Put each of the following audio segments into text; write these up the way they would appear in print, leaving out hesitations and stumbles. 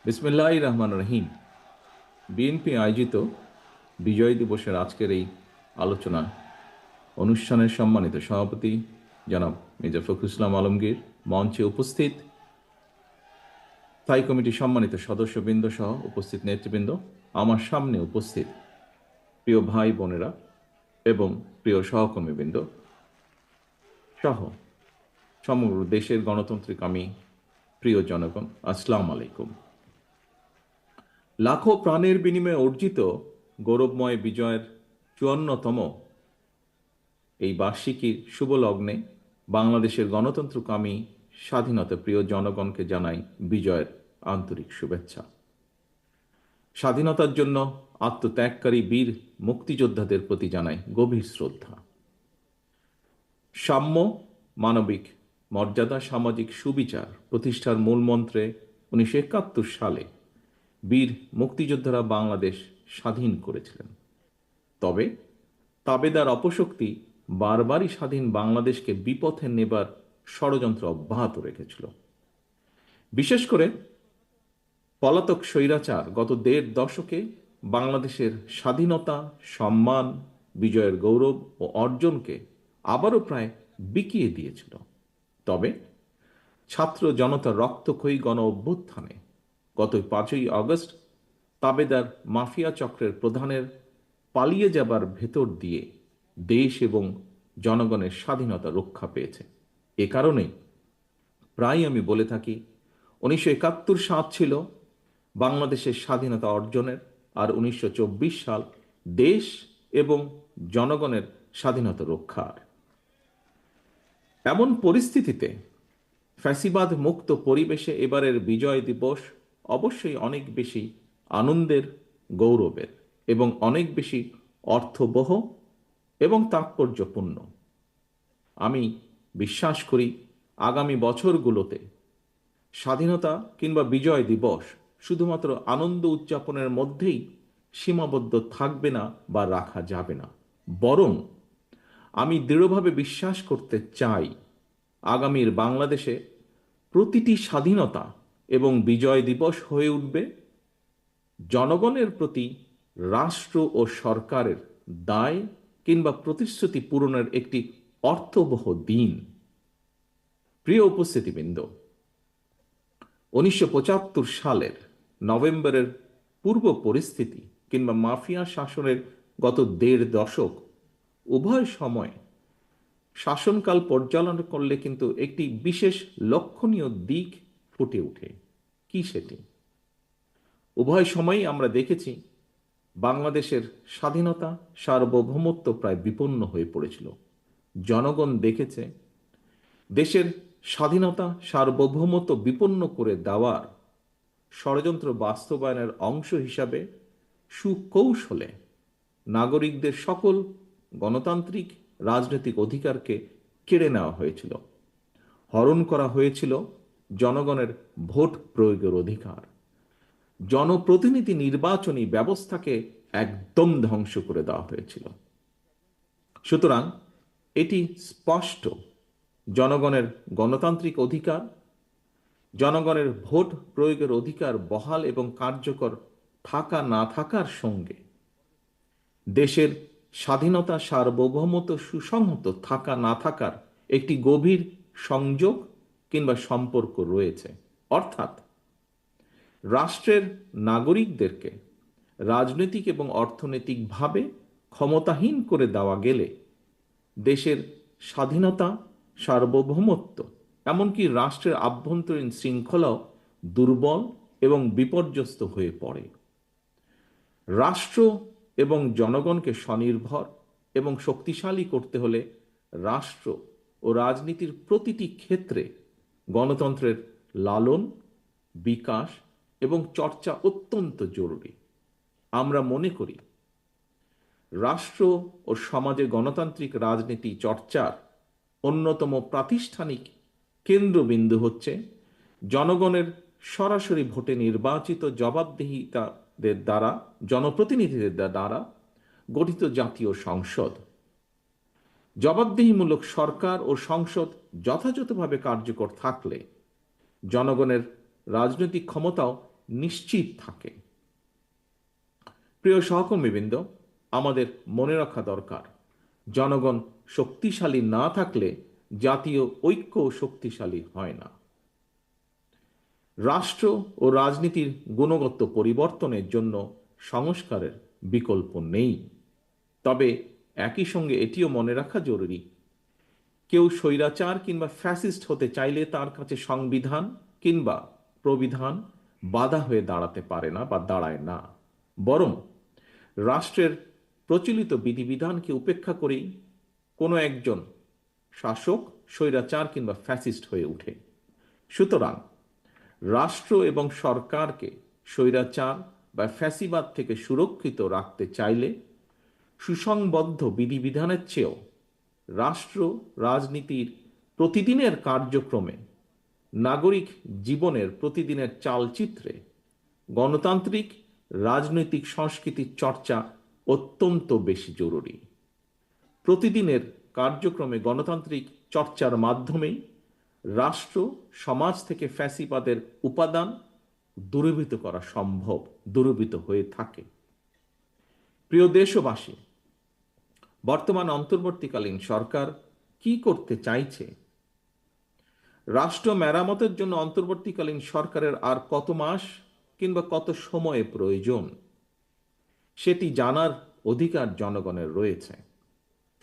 বিসমিল্লাহির রহমান রহিম। বিএনপি আয়োজিত বিজয় দিবসের আজকের এই আলোচনা অনুষ্ঠানের সম্মানিত সভাপতি জনাব মির্জা ফখরুল ইসলাম আলমগীর, মঞ্চে উপস্থিত স্থায়ী কমিটির সম্মানিত সদস্যবৃন্দ সহ উপস্থিত নেতৃবৃন্দ, আমার সামনে উপস্থিত প্রিয় ভাই বোনেরা এবং প্রিয় সহকর্মীবৃন্দ সহ সমগ্র দেশের গণতান্ত্রিক আমি প্রিয় জনগণ, আসসালামু আলাইকুম। লাখো প্রাণের বিনিময়ে অর্জিত গৌরবময় বিজয়ের ৫৪তম এই বার্ষিকীর শুভ লগ্নে বাংলাদেশের গণতন্ত্রকামী স্বাধীনতা প্রিয় জনগণকে জানাই বিজয়ের আন্তরিক শুভেচ্ছা। স্বাধীনতার জন্য আত্মত্যাগকারী বীর মুক্তিযোদ্ধাদের প্রতি জানাই গভীর শ্রদ্ধা। সাম্য, মানবিক মর্যাদা, সামাজিক সুবিচার প্রতিষ্ঠার মূলমন্ত্রে ১৯৭১ সালে বীর মুক্তিযোদ্ধারা বাংলাদেশ স্বাধীন করেছিলেন। তবে তাবেদার অপশক্তি বারবারই স্বাধীন বাংলাদেশকে বিপথে নেবার ষড়যন্ত্র অব্যাহত রেখেছিল। বিশেষ করে পলাতক স্বৈরাচার গত দেড় দশকে বাংলাদেশের স্বাধীনতা, সম্মান, বিজয়ের গৌরব ও অর্জনকে আবারও প্রায় বিকিয়ে দিয়েছিল। তবে ছাত্র জনতার রক্তক্ষয়ী গণ অভ্যুত্থানে গত ৫ই আগস্ট তাবেদার মাফিয়া চক্রের প্রধানের পালিয়ে যাবার ভেতর দিয়ে দেশ এবং জনগণের স্বাধীনতা রক্ষা পেয়েছে। এ কারণেই প্রায় আমি বলে থাকি ১৯৭১ সাল ছিল বাংলাদেশের স্বাধীনতা অর্জনের, আর ১৯২৪ সাল দেশ এবং জনগণের স্বাধীনতা রক্ষার। এমন পরিস্থিতিতে ফ্যাসিবাদ মুক্ত পরিবেশে এবারের বিজয় দিবস অবশ্যই অনেক বেশি আনন্দের, গৌরবের এবং অনেক বেশি অর্থবহ এবং তাৎপর্যপূর্ণ। আমি বিশ্বাস করি আগামী বছরগুলোতে স্বাধীনতা কিংবা বিজয় দিবস শুধুমাত্র আনন্দ উদযাপনের মধ্যেই সীমাবদ্ধ থাকবে না বা রাখা যাবে না, বরং আমি দৃঢ়ভাবে বিশ্বাস করতে চাই আগামীর বাংলাদেশে প্রতিটি স্বাধীনতা এবং বিজয় দিবস হয়ে উঠবে জনগণের প্রতি রাষ্ট্র ও সরকারের দায় কিংবা প্রতিশ্রুতি পূরণের একটি অর্থবহ দিন। প্রিয় উপস্থিতিবৃন্দ, ১৯৭৫ সালের নভেম্বরের পূর্ব পরিস্থিতি কিংবা মাফিয়া শাসনের গত দেড় দশক উভয় সময় শাসনকাল পর্যালোচনা করলে কিন্তু একটি বিশেষ লক্ষণীয় দিক ফুটে ওঠে। কি সেটি? উভয় সময়ই আমরা দেখেছি বাংলাদেশের স্বাধীনতা, সার্বভৌমত্ব প্রায় বিপন্ন হয়ে পড়েছিল। জনগণ দেখেছে দেশের স্বাধীনতা, সার্বভৌমত্ব বিপন্ন করে দেওয়ার ষড়যন্ত্র বাস্তবায়নের অংশ হিসাবে সুকৌশলে নাগরিকদের সকল গণতান্ত্রিক রাজনৈতিক অধিকারকে কেড়ে নেওয়া হয়েছিল। হরণ করা হয়েছিল জনগণের ভোট প্রয়োগের অধিকার। জনপ্রতিনিধি নির্বাচনী ব্যবস্থাকে একদম ধ্বংস করে দেওয়া হয়েছিল। সুতরাং এটি স্পষ্ট জনগণের গণতান্ত্রিক অধিকার, জনগণের ভোট প্রয়োগের অধিকার বহাল এবং কার্যকর থাকা না থাকার সঙ্গে দেশের স্বাধীনতা, সার্বভৌমত্ব সুসংহত থাকা না থাকার একটি গভীর সংযোগ কিংবা সম্পর্ক রয়েছে। অর্থাৎ রাষ্ট্রের নাগরিকদেরকে রাজনৈতিক এবং অর্থনৈতিকভাবে ক্ষমতাহীন করে দেওয়া গেলে দেশের স্বাধীনতা, সার্বভৌমত্ব এমনকি রাষ্ট্রের আভ্যন্তরীণ শৃঙ্খলাও দুর্বল এবং বিপর্যস্ত হয়ে পড়ে। রাষ্ট্র এবং জনগণকে স্বনির্ভর এবং শক্তিশালী করতে হলে রাষ্ট্র ও রাজনীতির প্রতিটি ক্ষেত্রে গণতন্ত্রের লালন, বিকাশ এবং চর্চা অত্যন্ত জরুরি। আমরা মনে করি রাষ্ট্র ও সমাজে গণতান্ত্রিক রাজনীতি চর্চার অন্যতম প্রাতিষ্ঠানিক কেন্দ্রবিন্দু হচ্ছে জনগণের সরাসরি ভোটে নির্বাচিত জবাবদিহিতাদের দ্বারা, জনপ্রতিনিধিদের দ্বারা গঠিত জাতীয় সংসদ। জবাবদিহিমূলক সরকার ও সংসদ যথাযথভাবে কার্যকর থাকলে জনগণের রাজনৈতিক ক্ষমতাও নিশ্চিত থাকে। প্রিয় সহকর্মীবৃন্দ, আমাদের মনে রাখা দরকার, জনগণ শক্তিশালী না থাকলে জাতীয় ঐক্য শক্তিশালী হয় না। রাষ্ট্র ও রাজনীতির গুণগত পরিবর্তনের জন্য সংস্কারের বিকল্প নেই। তবে একই সঙ্গে এটিও মনে রাখা জরুরি, কেউ স্বৈরাচার কিংবা ফ্যাসিস্ট হতে চাইলে তার কাছে সংবিধান কিংবা প্রবিধান বাধা হয়ে দাঁড়াতে পারে না বা দাঁড়ায় না। বরং রাষ্ট্রের প্রচলিত বিধিবিধানকে উপেক্ষা করেই কোনো একজন শাসক স্বৈরাচার কিংবা ফ্যাসিস্ট হয়ে ওঠে। সুতরাং রাষ্ট্র এবং সরকারকে স্বৈরাচার বা ফ্যাসিবাদ থেকে সুরক্ষিত রাখতে চাইলে সুসংবদ্ধ বিধিবিধানের চেয়েও রাষ্ট্র রাজনীতির প্রতিদিনের কার্যক্রমে, নাগরিক জীবনের প্রতিদিনের চালচিত্রে গণতান্ত্রিক রাজনৈতিক সংস্কৃতির চর্চা অত্যন্ত বেশি জরুরি। প্রতিদিনের কার্যক্রমে গণতান্ত্রিক চর্চার মাধ্যমেই রাষ্ট্র সমাজ থেকে ফ্যাসিবাদের উপাদান দূরীভূত করা সম্ভব, দূরীভূত হয়ে থাকে। প্রিয় দেশবাসী, বর্তমান অন্তর্বর্তীকালীন সরকার কি করতে চাইছে? রাষ্ট্র মেরামতের জন্য অন্তর্বর্তীকালীন সরকারের আর কত মাস কিংবা কত সময়ে প্রয়োজন, সেটি জানার অধিকার জনগণের রয়েছে।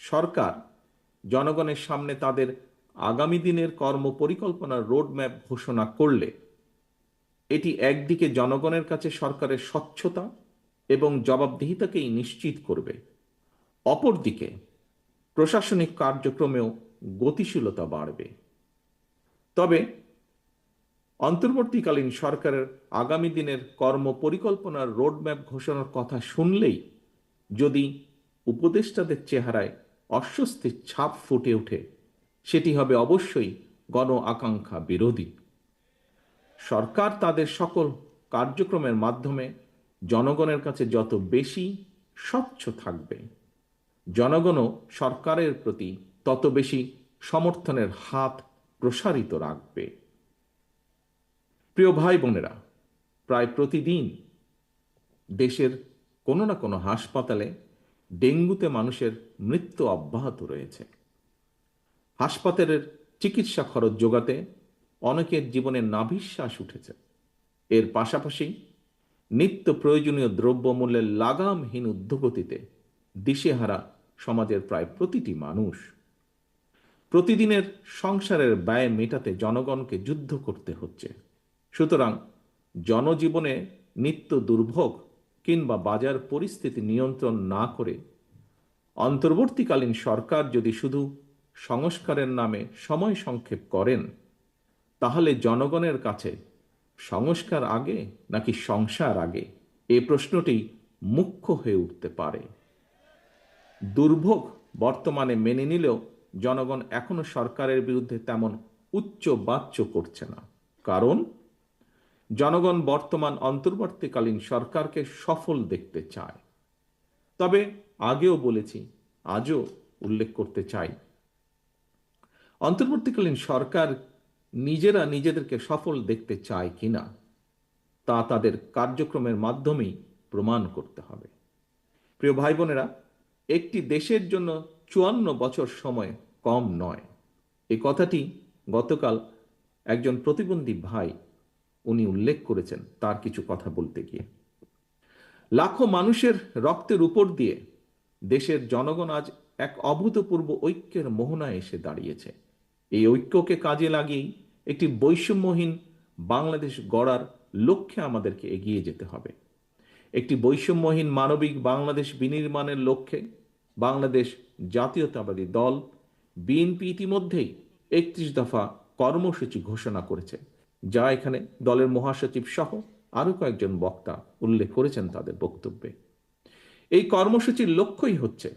সরকার জনগণের সামনে তাদের আগামী দিনের কর্মপরিকল্পনার রোডম্যাপ ঘোষণা করলে এটি একদিকে জনগণের কাছে সরকারের স্বচ্ছতা এবং জবাবদিহিতাকেই নিশ্চিত করবে, অপরদিকে প্রশাসনিক কার্যক্রমেও গতিশীলতা বাড়বে। তবে অন্তর্বর্তীকালীন সরকারের আগামী দিনের কর্মপরিকল্পনার রোডম্যাপ ঘোষণার কথা শুনলেই যদি উপদেষ্টাদের চেহারায় অস্বস্তির ছাপ ফুটে ওঠে, সেটি হবে অবশ্যই গণ আকাঙ্ক্ষা বিরোধী। সরকার তাদের সকল কার্যক্রমের মাধ্যমে জনগণের কাছে যত বেশি স্বচ্ছ থাকবে, জনগণও সরকারের প্রতি তত বেশি সমর্থনের হাত প্রসারিত রাখবে। প্রিয় ভাই বোনেরা, প্রায় প্রতিদিন দেশের কোনো না কোনো হাসপাতালে ডেঙ্গুতে মানুষের মৃত্যু অব্যাহত রয়েছে। হাসপাতালের চিকিৎসা খরচ যোগাতে অনেকের জীবনে নাভিশ্বাস উঠেছে। এর পাশাপাশি নিত্য প্রয়োজনীয় দ্রব্যমূল্যের লাগামহীন ঊর্ধ্বগতিতে দিশেহারা সমাজের প্রায় প্রতিটি মানুষ। প্রতিদিনের সংসারের ব্যয় মেটাতে জনগণকে যুদ্ধ করতে হচ্ছে। সুতরাং জনজীবনে নিত্য দুর্ভোগ কিংবা বাজার পরিস্থিতি নিয়ন্ত্রণ না করে অন্তর্বর্তীকালীন সরকার যদি শুধু সংস্কারের নামে সময় সংক্ষেপ করেন, তাহলে জনগণের কাছে সংস্কার আগে নাকি সংসার আগে, এই প্রশ্নটি মুখ্য হয়ে উঠতে পারে। দুর্ভোগ বর্তমানে মেনে নিলেও জনগণ এখনো সরকারের বিরুদ্ধে তেমন উচ্চ বাচ্য করছে না, কারণ জনগণ বর্তমান অন্তর্বর্তীকালীন সরকারকে সফল দেখতে চায়। তবে আগেও বলেছি, আজও উল্লেখ করতে চাই, অন্তর্বর্তীকালীন সরকার নিজেরা নিজেদেরকে সফল দেখতে চায় কিনা তা তাদের কার্যক্রমের মাধ্যমেই প্রমাণ করতে হবে। প্রিয় ভাই বোনেরা, একটি দেশের জন্য 54 বছর সময় কম নয়। এই কথাটি গতকাল একজন প্রতিবন্ধী ভাই উনি উল্লেখ করেছেন তার কিছু কথা বলতে গিয়ে। লাখো মানুষের রক্তের উপর দিয়ে দেশের জনগণ আজ এক অভূতপূর্ব ঐক্যের মোহনায় এসে দাঁড়িয়েছে। এই ঐক্যকে কাজে লাগিয়েই একটি বৈষম্যহীন বাংলাদেশ গড়ার লক্ষ্যে আমাদেরকে এগিয়ে যেতে হবে। একটি বৈষম্যহীন মানবিক বাংলাদেশ বিনির্মাণের লক্ষ্যে বাংলাদেশ জাতীয়তাবাদী দল বিএনপি ইতিমধ্যেই 31 দফা কর্মসূচি ঘোষণা করেছে, যা এখানে দলের মহাসচিব সহ আরো কয়েকজন বক্তা উল্লেখ করেছেন তাদের বক্তব্যে। এই কর্মসূচির লক্ষ্যই হচ্ছে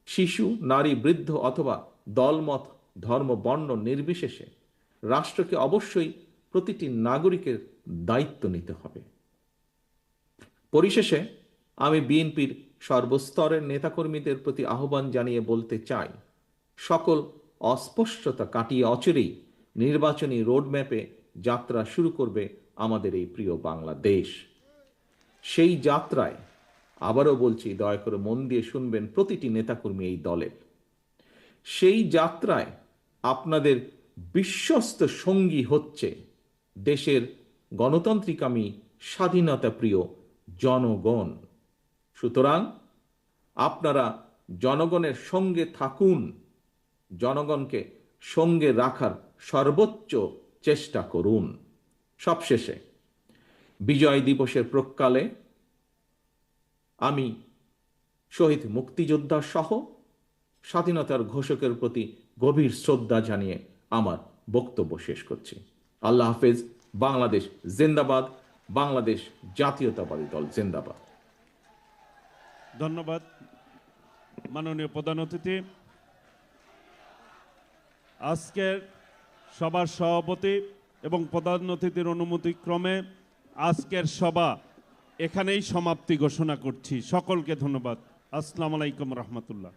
শিশু, নারী, বৃদ্ধ অথবা দলমত, ধর্ম, বর্ণ নির্বিশেষে রাষ্ট্রকে অবশ্যই প্রতিটি নাগরিকের দায়িত্ব নিতে হবে। পরিশেষে আমি বিএনপির সর্বস্তরের নেতাকর্মীদের প্রতি আহ্বান জানিয়ে বলতে চাই, সকল অস্পষ্টতা কাটিয়ে অচিরেই নির্বাচনী রোডম্যাপে যাত্রা শুরু করবে আমাদের এই প্রিয় বাংলাদেশ। সেই যাত্রায় আবারও বলছি, দয়া করে মন দিয়ে শুনবেন প্রতিটি নেতাকর্মী এই দলের, সেই যাত্রায় আপনাদের বিশ্বস্ত সঙ্গী হচ্ছে দেশের গণতান্ত্রিকামী স্বাধীনতা প্রিয় জনগণ। সুতরাং আপনারা জনগণের সঙ্গে থাকুন, জনগণকে সঙ্গে রাখার সর্বোচ্চ চেষ্টা করুন। সবশেষে বিজয় দিবসের প্রকালে আমি শহীদ মুক্তিযোদ্ধা সহ স্বাধীনতার ঘোষকের প্রতি গভীর শ্রদ্ধা জানিয়ে আমার বক্তব্য শেষ করছি। আল্লাহ হাফেজ। বাংলাদেশ জিন্দাবাদ। বাংলাদেশ জাতীয়তাবাদী দল জিন্দাবাদ। ধন্যবাদ মাননীয় প্রধান অতিথি। আজকের সভার সভাপতি এবং প্রধান অতিথির অনুমতিক্রমে আজকের সভা এখানেই সমাপ্তি ঘোষণা করছি। সকলকে ধন্যবাদ। আসসালামু আলাইকুম রহমতুল্লাহ।